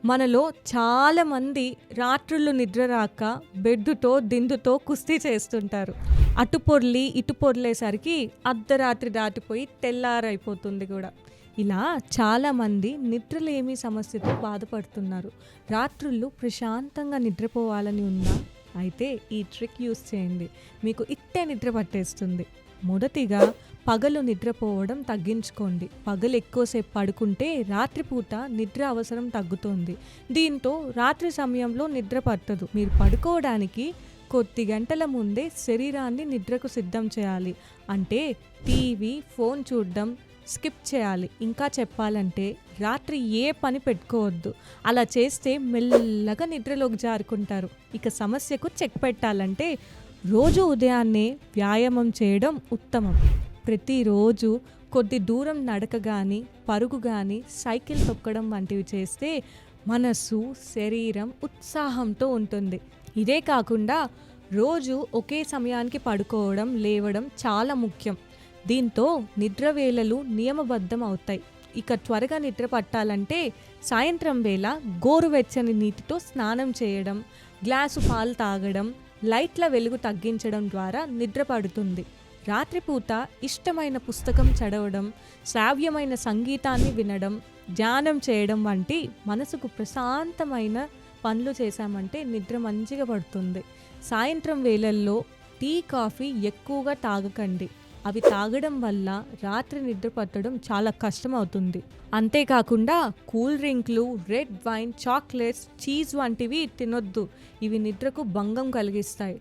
మనలో చాలామంది రాత్రుళ్ళు నిద్ర రాక బెడ్డుతో, దిండుతో కుస్తీ చేస్తుంటారు. అటు పొర్లి, ఇటు పొర్లేసరికి అర్ధరాత్రి దాటిపోయి తెల్లారైపోతుంది గూడా. ఇలా చాలామంది నిద్రలేమి సమస్యతో బాధపడుతున్నారు. రాత్రుళ్ళు ప్రశాంతంగా నిద్రపోవాలని ఉందా? అయితే ఈ ట్రిక్ యూజ్ చేయండి. మీకు ఇట్టే నిద్ర పట్టేస్తుంది. మొదటిగా పగలు నిద్రపోవడం తగ్గించుకోండి. పగలు ఎక్కువసేపు పడుకుంటే రాత్రిపూట నిద్ర అవసరం తగ్గుతుంది. దీంతో రాత్రి సమయంలో నిద్ర పట్టదు. మీరు పడుకోవడానికి కొద్ది గంటల ముందే శరీరాన్ని నిద్రకు సిద్ధం చేయాలి. అంటే టీవీ, ఫోన్ చూడడం స్కిప్ చేయాలి. ఇంకా చెప్పాలంటే రాత్రి ఏ పని పెట్టుకోవద్దు. అలా చేస్తే మెల్లగా నిద్రలోకి జారుకుంటారు. ఇక సమస్యకు చెక్ పెట్టాలంటే రోజు ఉదయాన్నే వ్యాయామం చేయడం ఉత్తమం. ప్రతిరోజు కొద్ది దూరం నడక కానీ, పరుగు కానీ, సైకిల్ తొక్కడం వంటివి చేస్తే మనసు, శరీరం ఉత్సాహంతో ఉంటుంది. ఇదే కాకుండా రోజు ఒకే సమయానికి పడుకోవడం, లేవడం చాలా ముఖ్యం. దీంతో నిద్ర వేళలు నియమబద్ధం అవుతాయి. ఇక త్వరగా నిద్ర పట్టాలంటే సాయంత్రం వేళ గోరువెచ్చని నీటితో స్నానం చేయడం, గ్లాసు పాలు తాగడం, లైట్ల వెలుగు తగ్గించడం ద్వారా నిద్ర పడుతుంది. రాత్రిపూట ఇష్టమైన పుస్తకం చదవడం, శ్రావ్యమైన సంగీతాన్ని వినడం, ధ్యానం చేయడం వంటి మనసుకు ప్రశాంతమైన పనులు చేశామంటే నిద్ర మంచిగా పడుతుంది. సాయంత్రం వేళల్లో టీ, కాఫీ ఎక్కువగా తాగకండి. అవి తాగడం వల్ల రాత్రి నిద్ర పట్టడం చాలా కష్టం అవుతుంది. అంతేకాకుండా కూల్ డ్రింక్లు, రెడ్ వైన్, చాక్లెట్స్, చీజ్ వంటివి తినొద్దు. ఇవి నిద్రకు భంగం కలిగిస్తాయి.